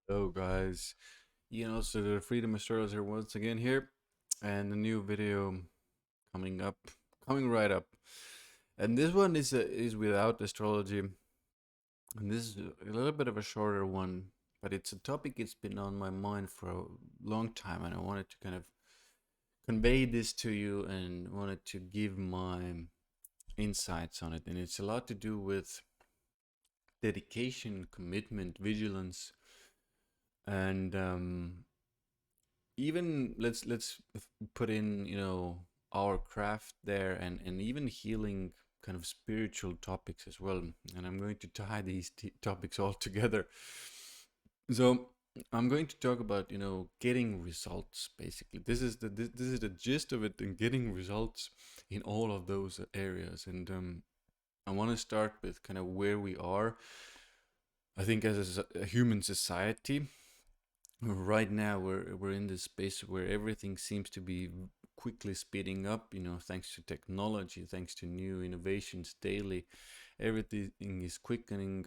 Hello guys, Ian Altosaar Freedom Astrology once again here, and a new video coming up, coming right up. And this one is without astrology, and this is a little bit of a shorter one, but it's a topic it's been on my mind for a long time, and I wanted to kind of convey this to you and wanted to give my insights on it. And it's a lot to do with dedication, commitment, vigilance, and even let's put in our craft there, and even healing kind of spiritual topics as well, and I'm going to tie these topics all together. So I'm going to talk about getting results. Basically, this is the gist of it, and getting results in all of those areas. And I want to start with kind of where we are, I think, as a human society. Right now we're in this space where everything seems to be quickly speeding up, thanks to technology, thanks to new innovations daily. Everything is quickening.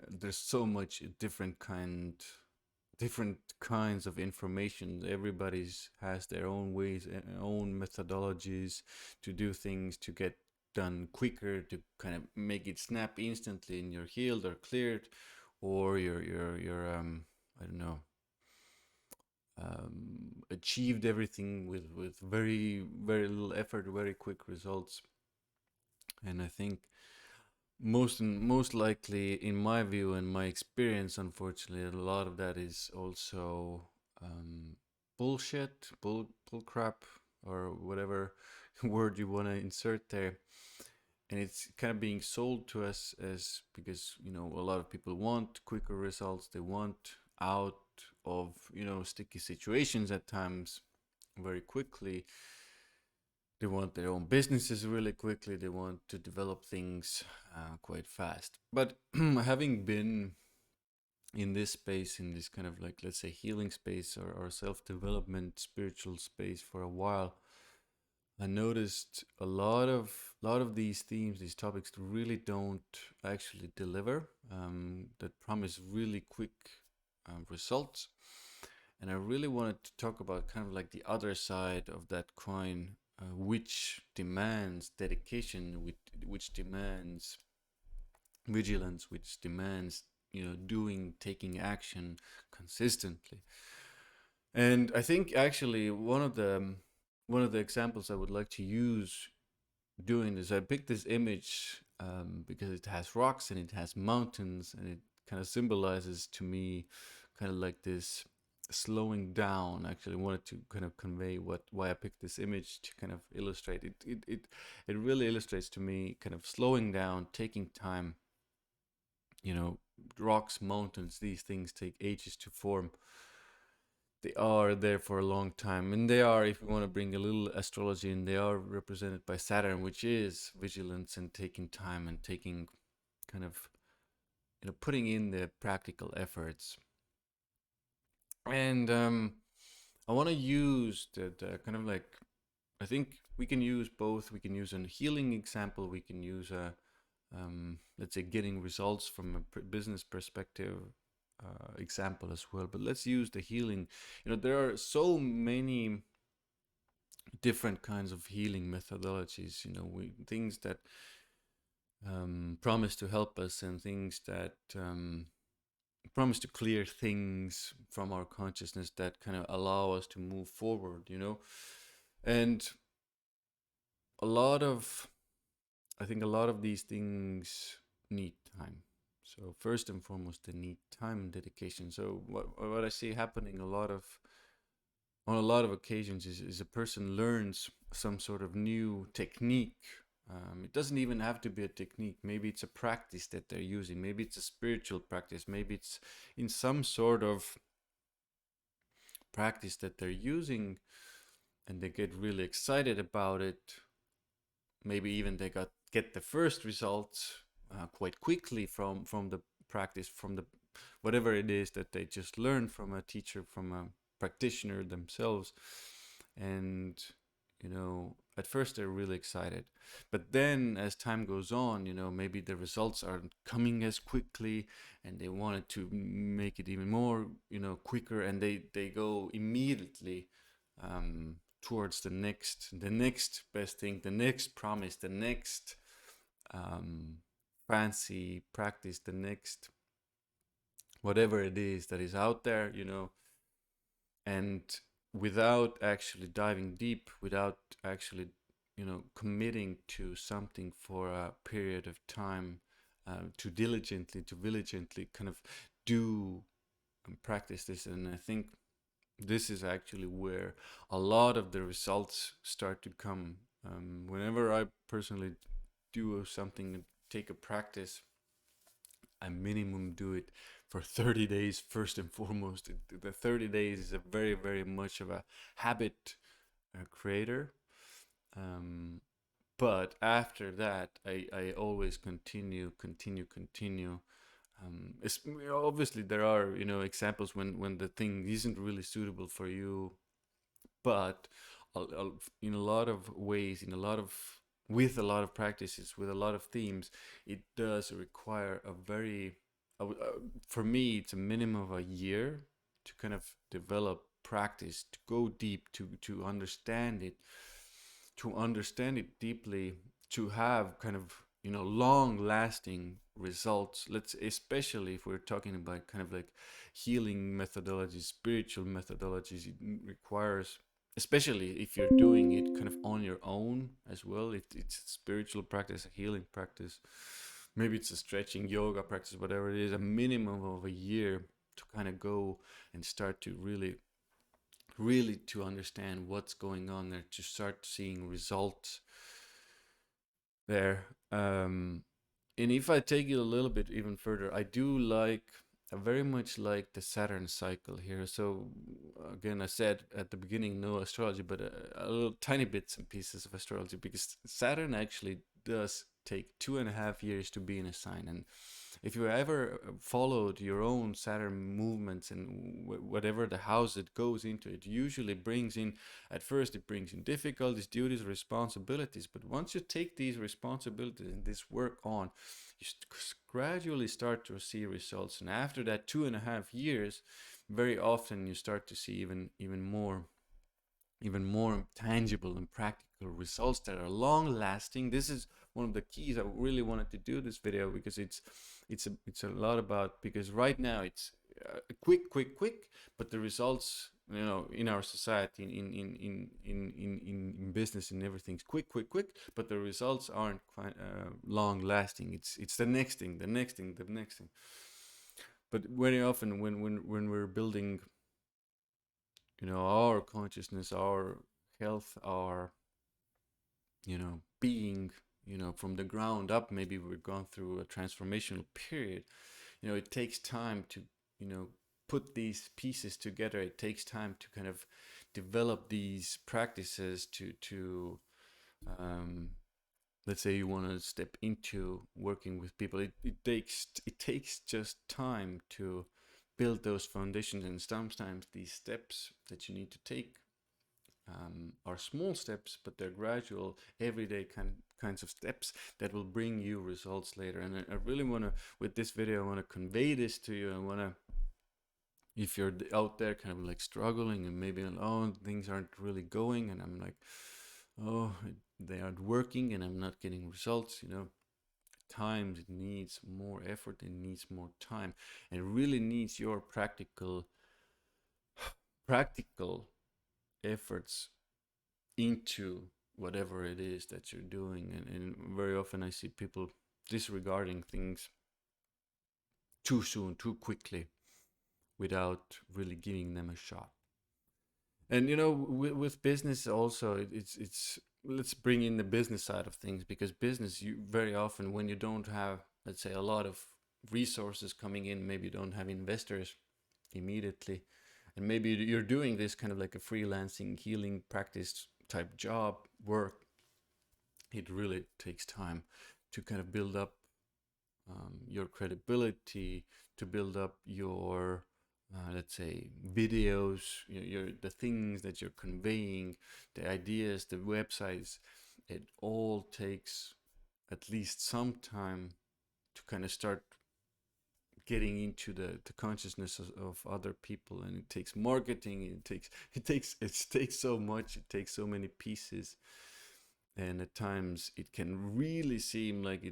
There's so much different kinds of information. Everybody's has their own ways, own methodologies to do things, to get done quicker, to kind of make it snap instantly and you're healed or cleared, or you're I don't know, achieved everything with very little effort, very quick results. And I think most likely, in my view and my experience, unfortunately, a lot of that is also bullshit, bull crap, or whatever word you want to insert there. And it's kind of being sold to us as, because a lot of people want quicker results. They want out of sticky situations at times very quickly. They want their own businesses really quickly. They want to develop things quite fast. But having been in this space, in this kind of, like, let's say, healing space, or self-development spiritual space for a while, I noticed a lot of these themes, these topics, really don't actually deliver. That promise really quick results, and I really wanted to talk about kind of like the other side of that coin, which demands dedication, which demands vigilance, which demands doing, taking action consistently. And I think actually one of the examples I would like to use doing this, I picked this image because it has rocks and it has mountains, and it kind of symbolizes to me kind of like this slowing down. Actually, I wanted to kind of convey why I picked this image to kind of illustrate it. It really illustrates to me kind of slowing down, taking time. You know, rocks, mountains, these things take ages to form. They are there for a long time, and they are, if we want to bring a little astrology in, they are represented by Saturn, which is vigilance and taking time and taking kind of putting in the practical efforts. And I want to use the kind of like, I think we can use both. We can use a healing example. We can use a let's say, getting results from a business perspective example as well. But let's use the healing. There are so many different kinds of healing methodologies. Things that promise to help us, and things that promise to clear things from our consciousness that kind of allow us to move forward. And a lot of I think a lot of these things need time. So first and foremost, they need time and dedication. So what I see happening on a lot of occasions is a person learns some sort of new technique. It doesn't even have to be a technique. Maybe it's a practice that they're using. Maybe it's a spiritual practice. Maybe it's in some sort of practice that they're using, and they get really excited about it. Maybe even they get the first results quite quickly from the practice, from the whatever it is that they just learned from a teacher, from a practitioner themselves. And at first they're really excited, but then as time goes on, you know, maybe the results aren't coming as quickly, and they wanted to make it even more, you know, quicker, and they go immediately towards the next best thing, the next promise, the next um, fancy practice, the next whatever it is that is out there, you know, and without actually diving deep, without actually, you know, committing to something for a period of time, to diligently kind of do and practice this. And I think this is actually where a lot of the results start to come. Whenever I personally do something, take a practice, I minimum do it for 30 days first and foremost. The 30 days is a very much of a habit creator. Um, but after that, I always continue. It's, obviously, there are, you know, examples when the thing isn't really suitable for you, but in a lot of ways, in a lot of with a lot of practices, with a lot of themes, it does require a very, for me, it's a minimum of a year to kind of develop practice, to go deep, to understand it deeply, to have kind of, you know, long lasting results. Let's, especially if we're talking about kind of like healing methodologies, spiritual methodologies, it requires, especially if you're doing it kind of on your own as well, if it's a spiritual practice, a healing practice, maybe it's a stretching yoga practice, whatever it is, a minimum of a year to kind of go and start to really to understand what's going on there, to start seeing results there. And if I take it a little bit even further, I very much like the Saturn cycle here. So again, I said at the beginning, no astrology, but a little tiny bits and pieces of astrology, because Saturn actually does take 2.5 years to be in a sign. And if you ever followed your own Saturn movements and whatever the house it goes into, it usually brings in, at first it brings in difficulties, duties, responsibilities. But once you take these responsibilities and this work on, you gradually start to see results. And after that 2.5 years, very often you start to see even more tangible and practical results that are long lasting. This is one of the keys. I really wanted to do this video because it's a lot about, because right now it's quick, but the results, you know, in our society, in business and everything's quick, but the results aren't quite long lasting. It's the next thing, the next thing, the next thing. But very often when we're building, you know, our consciousness, our health, our, you know, being, you know, from the ground up, maybe we've gone through a transformational period. You know, it takes time to, you know, put these pieces together. It takes time to kind of develop these practices to let's say you want to step into working with people. It takes just time to build those foundations, and sometimes these steps that you need to take are small steps, but they're gradual, everyday kinds of steps that will bring you results later. And I really want to, with this video, I want to convey this to you. I want to, if you're out there kind of like struggling and maybe, oh, things aren't really going, and I'm like, oh, they aren't working and I'm not getting results, you know, times it needs more effort, it needs more time, and it really needs your practical efforts into whatever it is that you're doing. And very often I see people disregarding things too soon, too quickly, without really giving them a shot. And you know, with business also, it's let's bring in the business side of things, because business, you very often, when you don't have, let's say, a lot of resources coming in, maybe you don't have investors immediately, and maybe you're doing this kind of like a freelancing healing practice type job work, it really takes time to kind of build up your credibility, to build up your let's say videos, the things that you're conveying, the ideas, the websites, it all takes at least some time to kind of start getting into the consciousness of other people. And it takes marketing, it takes so much, it takes so many pieces. And at times it can really seem like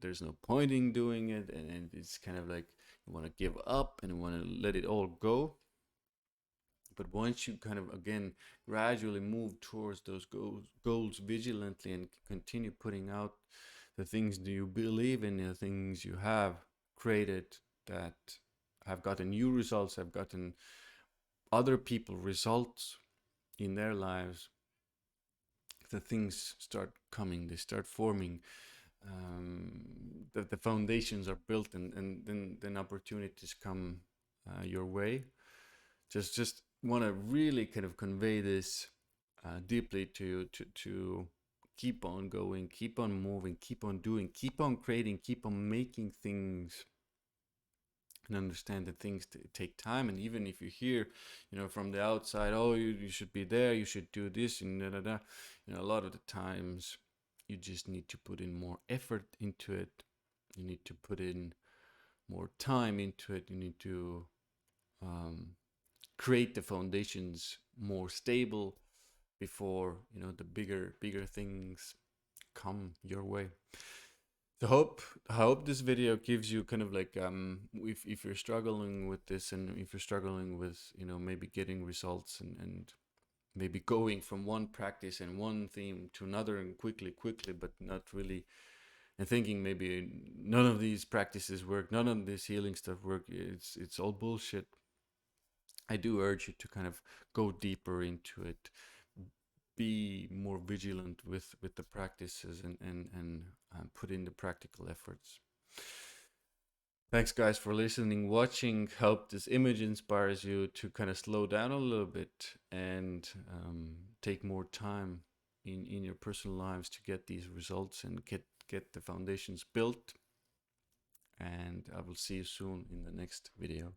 there's no point in doing it, and it's kind of like you want to give up and you want to let it all go. But once you kind of again gradually move towards those goals vigilantly and continue putting out the things that you believe in, the things you have created that have gotten you results, have gotten other people results in their lives, the things start coming, they start forming. The foundations are built, and then opportunities come your way. Just want to really kind of convey this deeply to keep on going, keep on moving, keep on doing, keep on creating, keep on making things, and understand that things take time. And even if you hear, from the outside, oh, you should be there, you should do this, and da da da, a lot of the times you just need to put in more effort into it. You need to put in more time into it. You need to create the foundations more stable before the bigger things come your way. So hope this video gives you kind of like if you're struggling with this, and if you're struggling with maybe getting results, and maybe going from one practice and one theme to another, and quickly, but not really, and thinking maybe none of these practices work, none of this healing stuff work, it's all bullshit. I do urge you to kind of go deeper into it, be more vigilant with the practices, and put in the practical efforts. Thanks, guys, for listening, watching. Hope this image inspires you to kind of slow down a little bit and take more time in your personal lives to get these results and get the foundations built. And I will see you soon in the next video.